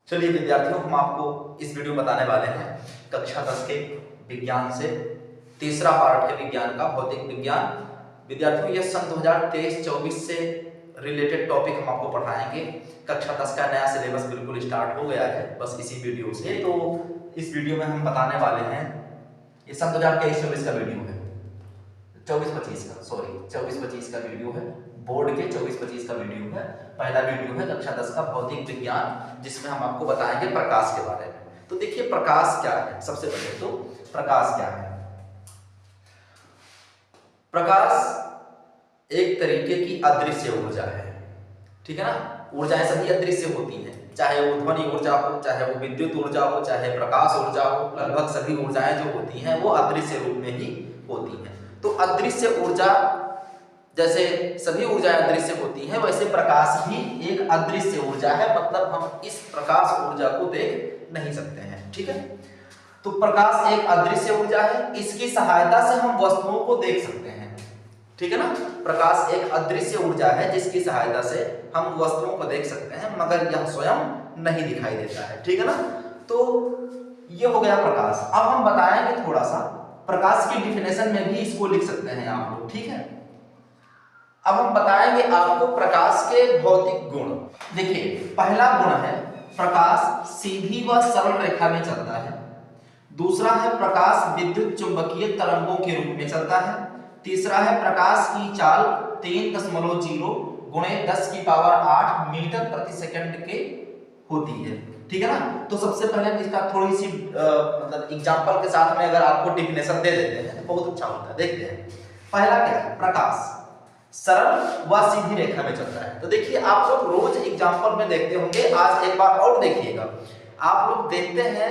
चलिए विद्यार्थियों, हम आपको इस वीडियो में बताने वाले हैं कक्षा 10 के विज्ञान से तीसरा पार्ट है विज्ञान का, भौतिक विज्ञान। विद्यार्थियों, ये सन 2023-24 से रिलेटेड टॉपिक हम आपको पढ़ाएंगे। कक्षा 10 का नया सिलेबस बिल्कुल स्टार्ट हो गया है बस इसी वीडियो से। तो इस वीडियो में हम बताने वाले हैं, ये सन 2023-24 का वीडियो है, 24-25 का, सॉरी 24-25 का वीडियो है, बोर्ड के 24-25 का वीडियो है। पहला वीडियो है कक्षा 10 का भौतिक विज्ञान, जिसमें हम आपको बताएंगे प्रकाश के बारे में। तो देखिए प्रकाश क्या है। सबसे पहले तो प्रकाश क्या है। प्रकाश एक तरीके की अदृश्य ऊर्जा है, ठीक है ना। ऊर्जाएं सभी अदृश्य होती हैं, चाहे वो ध्वनि ऊर्जा हो, चाहे वो विद्युत ऊर्जा हो, चाहे प्रकाश ऊर्जा हो। लगभग सभी ऊर्जाएं जो होती हैं वो अदृश्य रूप में ही होती हैं। तो अदृश्य ऊर्जा, जैसे सभी ऊर्जाएं अदृश्य होती हैं, वैसे प्रकाश भी एक अदृश्य ऊर्जा है। मतलब हम इस प्रकाश ऊर्जा को देख नहीं सकते हैं, ठीक है। तो प्रकाश एक अदृश्य ऊर्जा है, इसकी सहायता से हम वस्तुओं को देख सकते हैं, ठीक है ना। प्रकाश एक अदृश्य ऊर्जा है जिसकी सहायता से हम वस्तुओं को देख सकते हैं, मगर यह स्वयं नहीं दिखाई देता है, ठीक है ना। तो ये हो गया प्रकाश। अब हम बताएंगे थोड़ा सा प्रकाश की डिफिनेशन में भी इसको लिख सकते हैं आप लोग, ठीक है। अब हम बताएंगे आपको प्रकाश के भौतिक गुण। देखिए पहला गुण है प्रकाश सीधी व सरल रेखा में चलता है। दूसरा है प्रकाश विद्युत चुंबकीय तरंगों के रूप में चलता है। तीसरा है प्रकाश की चाल 3.0 × 10⁸ मीटर प्रति सेकंड के होती है, ठीक है ना। तो सबसे पहले इसका थोड़ी सी मतलब एग्जांपल के साथ में अगर आपको डिफिनेशन दे देते हैं तो बहुत अच्छा होता है। देखते हैं पहला क्या है। प्रकाश सरल व सीधी रेखा में चलता है। तो देखिए आप लोग रोज एग्जांपल में देखते होंगे, आज एक बार और देखिएगा। आप लोग देखते हैं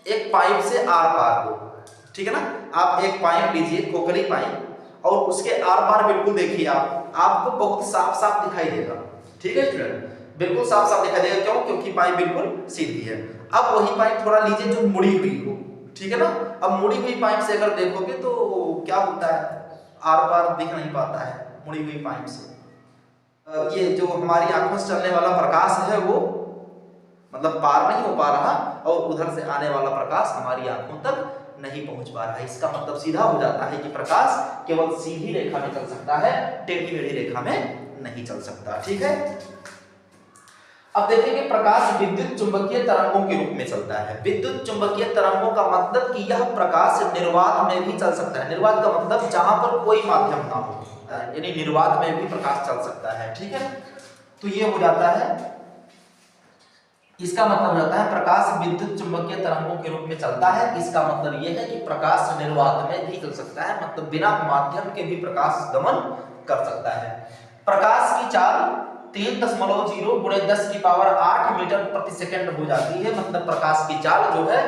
एक पाइप से आर पार को, ठीक है ना। आप एक पाइप लीजिए, खोखली पाइप, और उसके आर पार बिल्कुल देखिए आपको बहुत साफ साफ दिखाई देगा, ठीक है स्टूडेंट, बिल्कुल साफ साफ दिखाई देगा। क्यों? क्योंकि पाइप बिल्कुल सीधी है। अब वही पाइप थोड़ा लीजिए जो मुड़ी हुई हो, ठीक है ना। अब मुड़ी हुई पाइप से अगर देखोगे तो क्या होता है, आर पार दिख नहीं पाता है मुड़ी हुई पाइप से। ये जो हमारी आंखों से चलने वाला प्रकाश है वो मतलब पार नहीं हो पा रहा, और उधर से आने वाला प्रकाश हमारी आंखों तक नहीं पहुंच पा रहा है। इसका मतलब सीधा हो जाता है कि प्रकाश केवल सीधी रेखा में चल सकता है, टेढ़ी मेढ़ी रेखा में नहीं चल सकता, ठीक है। अब देखेंगे प्रकाश विद्युत चुंबकीय तरंगों के रूप में चलता है। विद्युत चुंबकीय तरंगों का मतलब कि यह प्रकाश निर्वात में भी चल सकता है। निर्वात का मतलब जहां पर कोई माध्यम ना हो, यानी निर्वात में भी प्रकाश चल सकता है, ठीक है। तो ये हो जाता है, इसका मतलब हो जाता है प्रकाश विद्युत चुंबकीय तरंगों के रूप में चलता है। इसका मतलब ये है कि प्रकाश निर्वात में भी चल सकता है, मतलब बिना माध्यम के भी प्रकाश गमन कर सकता है। प्रकाश की चाल 3.0 × 10⁸ मीटर प्रति सेकंड हो जाती है। मतलब प्रकाश की चाल जो है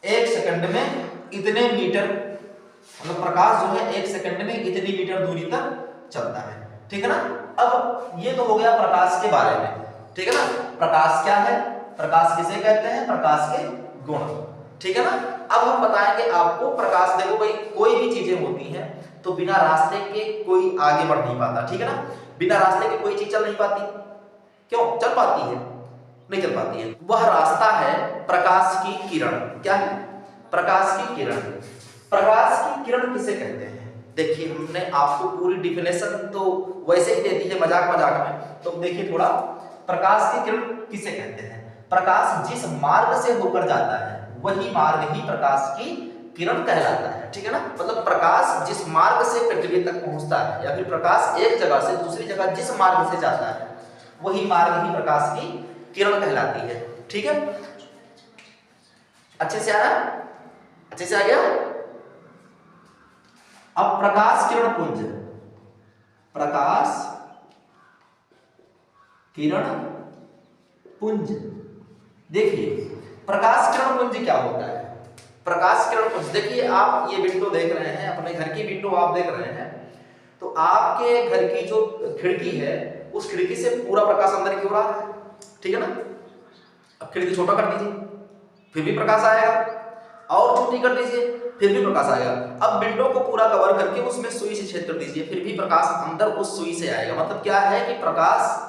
1 सेकंड में इतने मीटर, मतलब प्रकाश जो है 1 सेकंड में इतनी मीटर दूरी तक चलता है, ठीक है ना। अब ये तो हो गया प्रकाश के बारे में, ठीक है ना। प्रकाश क्या है, प्रकाश किसे कहते हैं, प्रकाश के गुण, ठीक है ना। अब हम बताएंगे आपको प्रकाश। देखो भाई, कोई भी चीजें होती हैं तो बिना रास्ते के कोई आगे बढ़ नहीं पाता, ठीक है ना। बिना रास्ते के कोई चीज चल नहीं पाती। क्यों चल पाती है? नहीं चल पाती है। वह रास्ता है प्रकाश की किरण। क्या है? प्रकाश की किरण। प्रकाश की किरण किसे कहते हैं? देखिए हमने आपको पूरी डिफिनेशन तो वैसे ही दे दी है मजाक मजाक में, तो देखिए थोड़ा प्रकाश की किरण किसे कहते हैं। प्रकाश जिस मार्ग से होकर जाता है वही मार्ग ही प्रकाश की किरण कहलाता है, ठीक है ना। मतलब प्रकाश जिस मार्ग से पृथ्वी तक पहुंचता है, या फिर प्रकाश एक जगह से दूसरी जगह जिस मार्ग से जाता है वही मार्ग ही प्रकाश की किरण कहलाती है, ठीक है। अच्छे से आ रहा? अच्छे से आ गया? अब प्रकाश किरण पुंज, प्रकाश किरण पुंज। देखिए प्रकाश किरण पुंज क्या होता है। प्रकाश किरण पुंज, देखिए आप ये विंडो देख रहे हैं, अपने घर की विंडो आप देख रहे हैं, तो आपके घर की जो खिड़की है उस खिड़की से पूरा प्रकाश अंदर की ओर आ रहा है, ठीक है ना। अब खिड़की छोटा कर दीजिए फिर भी प्रकाश आएगा, और छोटी कर दीजिए फिर भी प्रकाश आएगा। अब विंडो को पूरा कवर करके उसमें सुई से छेद कर दीजिए फिर भी प्रकाश अंदर उस सुई से आएगा। मतलब क्या है कि प्रकाश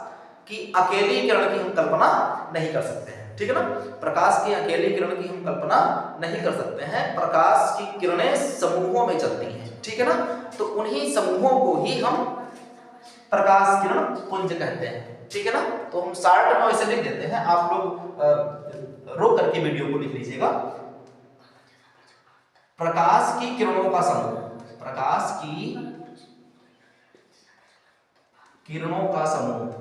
कि अकेली किरण की हम कल्पना नहीं कर सकते हैं, ठीक है ना। प्रकाश की अकेली किरण की हम कल्पना नहीं कर सकते हैं। प्रकाश की किरणें समूहों में चलती हैं, ठीक है ना। तो उन्हीं समूहों को ही हम प्रकाश किरण पुंज कहते हैं, ठीक है ना। तो हम शार्ट में वैसे लिख देते हैं, आप लोग रोक करके वीडियो को लिख लीजिएगा। प्रकाश की किरणों का समूह, प्रकाश की किरणों का समूह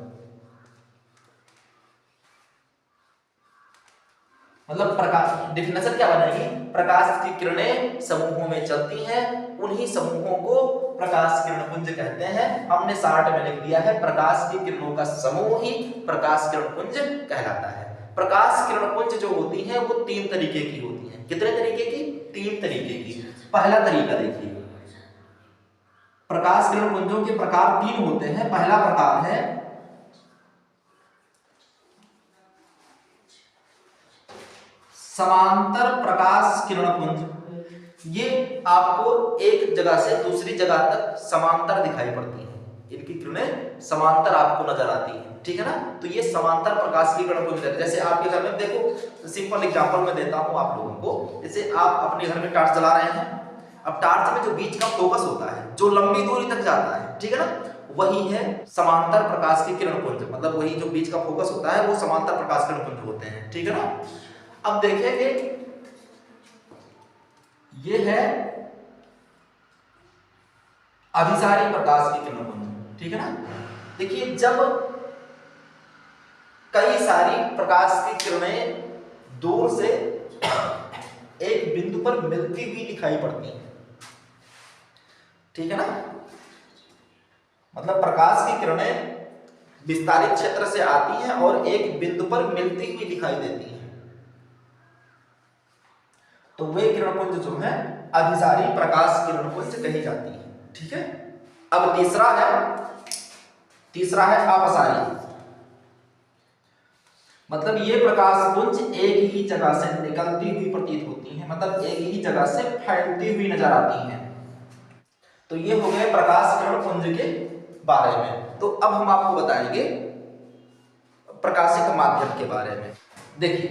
मतलब प्रकाश, डेफिनेशन क्या बनेगी, प्रकाश की किरणें समूहों में चलती हैं, उन्हीं समूहों को प्रकाश किरण पुंज कहते हैं। हमने शार्ट में लिख दिया है, प्रकाश की किरणों का समूह ही प्रकाश किरण पुंज कहलाता है। प्रकाश किरण पुंज जो होती है वो 3 तरीके की होती है। कितने तरीके की? 3 तरीके की। पहला तरीका देखिए, प्रकाश किरण पुंजों के प्रकार 3 होते हैं। पहला प्रकार है समांतर प्रकाश किरण पुंज। ये आपको एक जगह से दूसरी जगह तक समांतर दिखाई पड़ती है, इनकी किरणें समांतर आपको नजर आती है, ठीक है ना। तो ये समांतर प्रकाश की किरण पुंज है। जैसे आपके घर में देखो, सिंपल एग्जांपल मैं देता हूं आप लोगों को। जैसे आप अपने घर में टॉर्च जला रहे हैं, अब टॉर्च में जो बीच का फोकस होता है, जो लंबी दूरी तक जाता है, ठीक है ना, वही है समांतर प्रकाश की किरण पुंज। मतलब वही जो बीच का फोकस होता है वो समांतर प्रकाश किरण पुंज होते हैं, ठीक है ना। अब देखेंगे, ये है अभिसारी प्रकाश की किरण पुंज, ठीक है ना। देखिए, जब कई सारी प्रकाश की किरणें दूर से एक बिंदु पर मिलती हुई दिखाई पड़ती हैं, ठीक है ना। मतलब प्रकाश की किरणें विस्तारित क्षेत्र से आती हैं और एक बिंदु पर मिलती हुई दिखाई देती हैं, तो वे किरण पुंज जो है अभिसारी प्रकाश किरण पुंज कही जाती है, ठीक है। अब तीसरा है अपसारी। मतलब ये प्रकाश पुंज एक ही जगह से निकलती हुई प्रतीत होती हैं, मतलब एक ही जगह से फैलती हुई नजर आती हैं। तो ये हो गए प्रकाश किरण पुंज के बारे में। तो अब हम आपको बताएंगे प्रकाशिक माध्यम के बारे में। देखिए,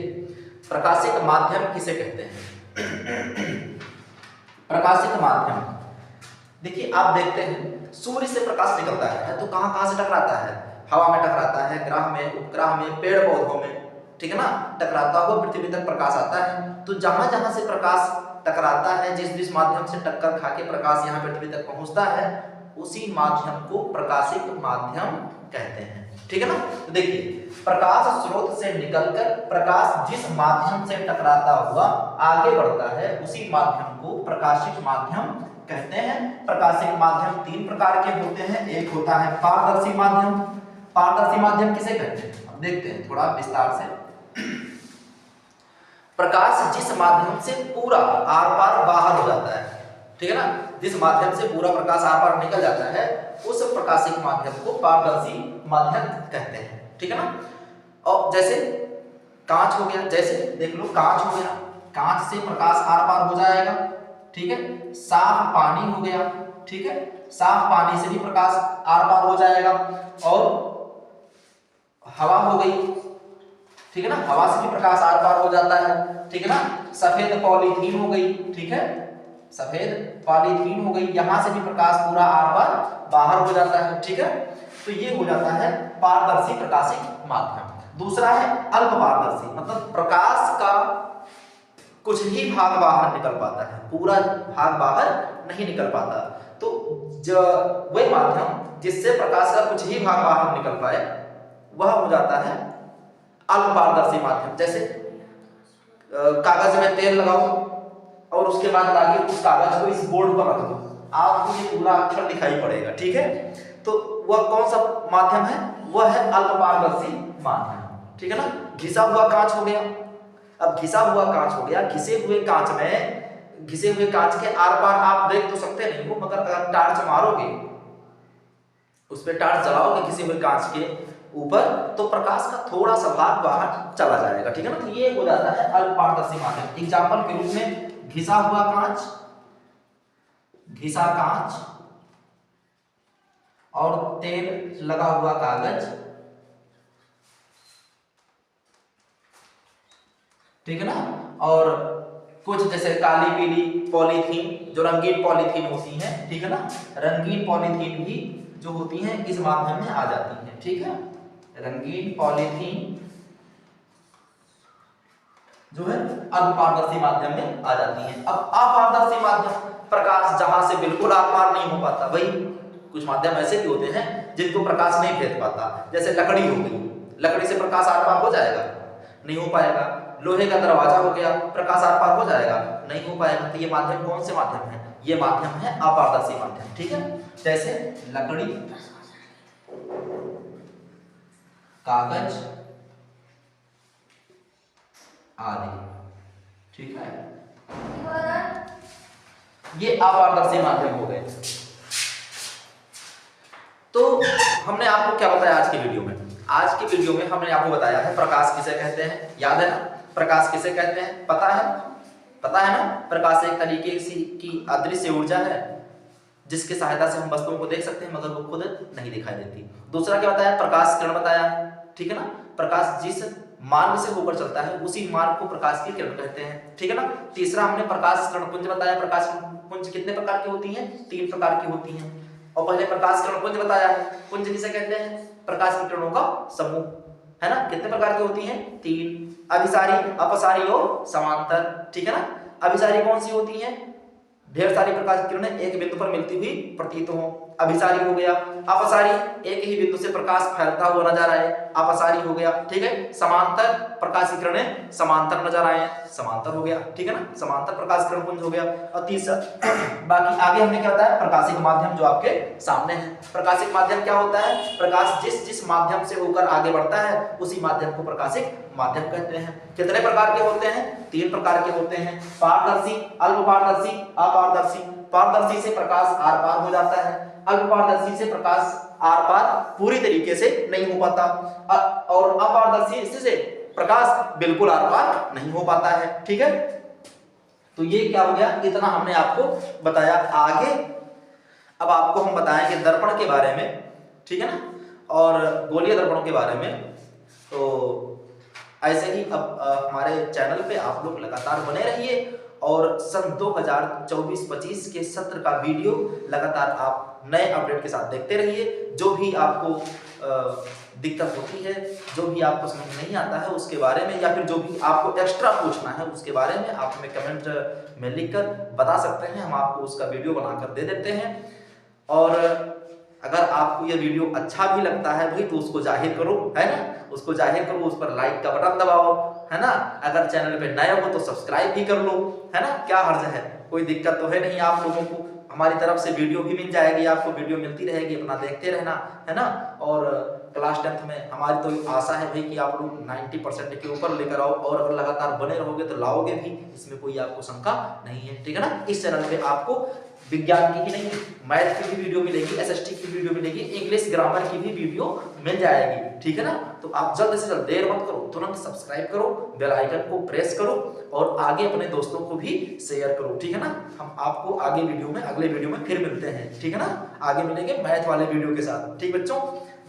प्रकाशिक माध्यम किसे कहते हैं? प्रकाशिक माध्यम, देखिए आप देखते हैं सूर्य से प्रकाश निकलता है तो कहां कहां से टकराता है? हवा में टकराता है, ग्रह में, उपग्रह में, पेड़ पौधों में, ठीक है ना। टकराता हुआ पृथ्वी तक प्रकाश आता है। तो जहां जहां से प्रकाश टकराता है, जिस जिस माध्यम से टक्कर खा के प्रकाश यहाँ पृथ्वी तक पहुंचता है, उसी माध्यम को प्रकाशिक माध्यम कहते हैं, ठीक है ना। तो देखिए, प्रकाश स्रोत से निकलकर प्रकाश जिस माध्यम से टकराता हुआ आगे बढ़ता है, उसी माध्यम को प्रकाशिक माध्यम कहते हैं। प्रकाशिक माध्यम 3 प्रकार के होते हैं। एक होता है पारदर्शी माध्यम। पारदर्शी माध्यम किसे कहते हैं? अब देखते हैं थोड़ा विस्तार से। प्रकाश जिस माध्यम से पूरा आर पार बाहर हो जाता है, ठीक है ना, जिस माध्यम से पूरा प्रकाश आर पार निकल जाता है, उस प्रकाशिक माध्यम को पारदर्शी माध्यम कहते हैं, ठीक है ना। और जैसे कांच हो गया, जैसे देख लो कांच हो गया, कांच से प्रकाश आर पार हो जाएगा, ठीक है। साफ पानी हो गया, ठीक है, साफ पानी से भी प्रकाश आर पार हो जाएगा। और हवा हो गई, ठीक है ना, हवा से भी प्रकाश आर पार हो जाता है, ठीक है ना। सफेद पॉलीथीन हो गई, ठीक है, सफेद पॉलीथीन हो गई, यहां से भी प्रकाश पूरा आर पार बाहर हो जाता है, ठीक है। तो ये हो जाता है पारदर्शी प्रकाशिक माध्यम। दूसरा है अल्प पारदर्शी, मतलब प्रकाश का कुछ ही भाग बाहर निकल पाता है, पूरा भाग बाहर नहीं निकल पाता। तो वह माध्यम जिससे प्रकाश का कुछ ही भाग बाहर निकल पाए, वह हो जाता है अल्प पारदर्शी माध्यम। जैसे कागज में तेल लगाओ और उसके बाद लाके उस कागज को इस बोर्ड पर रख दो, आपको ये पूरा अक्षर दिखाई पड़ेगा, ठीक है। तो वह कौन सा माध्यम है? वह है अल्प पारदर्शी माध्यम, ठीक है ना। घिसा हुआ कांच हो गया। अब घिसा हुआ कांच हो गया, घिसे हुए कांच के आर पार आप देख तो सकते नहीं हो, मगर अगर टॉर्च मारोगे, उस पर टॉर्च जलाओगे घिसे हुए कांच के ऊपर, तो प्रकाश का थोड़ा सा भाग बाहर चला जाएगा, ठीक है ना। तो ये हो जाता है अल्प पारदर्शी माध्यम। एग्जाम्पल के रूप में घिसा हुआ कांच, घिसा कांच और तेल लगा हुआ कागज, ठीक है ना। और कुछ जैसे काली पीली पॉलीथीन, जो रंगीन पॉलीथीन होती हैं, ठीक है ना, रंगीन पॉलीथीन भी जो होती हैं इस माध्यम में आ जाती हैं, ठीक है। रंगीन पॉलीथीन जो है अपारदर्शी माध्यम में आ जाती हैं। अब अपारदर्शी माध्यम, प्रकाश जहां से बिल्कुल आर पार नहीं हो पाता, वही कुछ माध्यम ऐसे भी होते हैं जिनको प्रकाश नहीं भेद पाता, जैसे लकड़ी हो गई, लकड़ी से प्रकाश आर पार हो जाएगा, नहीं हो पाएगा। लोहे का दरवाजा हो गया, प्रकाश आर पार हो जाएगा, नहीं हो पाएगा। तो ये माध्यम कौन से माध्यम है? ये माध्यम है अपारदर्शी माध्यम, ठीक है। जैसे लकड़ी, कागज आदि, ठीक है, ये अपारदर्शी माध्यम हो गए। तो हमने आपको क्या बताया आज की वीडियो में? आज की वीडियो में हमने आपको बताया है प्रकाश किसे कहते हैं, याद है ना? प्रकाश किसे कहते हैं पता है? पता है ना? प्रकाश एक तरीके की अदृश्य ऊर्जा है जिसकी सहायता से हम वस्तुओं को देख सकते हैं मगर वो खुद नहीं दिखाई देती। दूसरा क्या बताया? प्रकाश किरण बताया, ठीक है ना। प्रकाश जिस मार्ग से होकर चलता है उसी मार्ग को प्रकाश की किरण कहते हैं, ठीक है ना। तीसरा हमने प्रकाश किरण पुंज बताया। प्रकाश पुंज कितने प्रकार की होती हैं? 3 प्रकार की होती हैं। और पहले प्रकाश किरण पुंज बताया है। पुंज किसे कहते हैं? प्रकाश की किरणों का समूह, है ना। कितने प्रकार की होती हैं? 3, अभिसारी, अपसारी और समांतर, ठीक है ना। अभिसारी कौन सी होती हैं? ढेर सारी प्रकाश की किरणें एक बिंदु पर मिलती हुई प्रतीत हो, अभिसारी हो गया। अपसारी, एक ही बिंदु से प्रकाश फैलता हुआ नजर आए, अपसारी हो गया, ठीक है। समांतर, प्रकाश की किरणें समांतर नजर आए, समांतर हो गया, ठीक है ना। समांतर प्रकाश किरण पुंज हो गया। और तीसरा बाकी आगे हमने क्या बताया? प्रकाशिक माध्यम जो आपके सामने है। प्रकाशिक माध्यम क्या होता है? प्रकाश जिस माध्यम से होकर आगे बढ़ता है उसी माध्यम को प्रकाशिक माध्यम कहते हैं। कितने प्रकार के होते हैं? 3 प्रकार के होते हैं, पारदर्शी, अल्पपारदर्शी, अपारदर्शी। पारदर्शी से प्रकाश आर पार हो जाता है, अल्पपारदर्शी से प्रकाश आर पार पूरी तरीके से नहीं हो पाता, और अपारदर्शी से प्रकाश बिल्कुल आर पार नहीं हो पाता है, ठीक है। तो ये क्या हो गया? इतना हमने आपको बताया। आगे अब आपको हम बताएंगे दर्पण के बारे में, ठीक है ना, और गोलीय दर्पणों के बारे में। तो ऐसे ही अब हमारे चैनल पे आप लोग लगातार बने रहिए और सन 2024-25 के सत्र का वीडियो लगातार आप नए अपडेट के साथ देखते रहिए। जो भी आपको दिक्कत होती है, जो भी आपको समझ नहीं आता है उसके बारे में, या फिर जो भी आपको एक्स्ट्रा पूछना है उसके बारे में आप हमें कमेंट में लिखकर बता सकते हैं, हम आपको उसका वीडियो बनाकर दे देते हैं। और अगर आपको यह वीडियो अच्छा भी लगता है भाई तो उसको जाहिर करो, है ना, उसको जाहिर करो, उस पर लाइक का बटन दबाओ, है ना। अगर चैनल पे नए हो तो सब्सक्राइब भी कर लो, है ना, क्या हर्ज है, कोई दिक्कत तो है नहीं। आप लोगों को हमारी तरफ से वीडियो भी मिल जाएगी, आपको वीडियो मिलती रहेगी, अपना देखते रहना, है ना। और क्लास 10th में हमारी तो आशा है भाई कि आप लोग 90% के ऊपर लेकर आओ, और अगर लगातार बने रहोगे तो लाओगे भी, इसमें कोई आपको शंका नहीं है, ठीक है ना। इस चैनल पे आपको विज्ञान की ही नहीं, मैथ की भी वीडियो मिलेगी, एसएसटी की वीडियो मिलेगी, इंग्लिश ग्रामर की भी वीडियो मिल जाएगी, ठीक है ना। तो आप जल्द से जल्द देर मत करो, तुरंत सब्सक्राइब करो, बेल आइकन को प्रेस करो और आगे अपने दोस्तों को भी शेयर करो, ठीक है ना। हम आपको आगे वीडियो में, अगले वीडियो में फिर मिलते हैं, ठीक है ना। आगे मिलेंगे मैथ वाले वीडियो के साथ, ठीक बच्चों,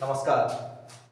नमस्कार।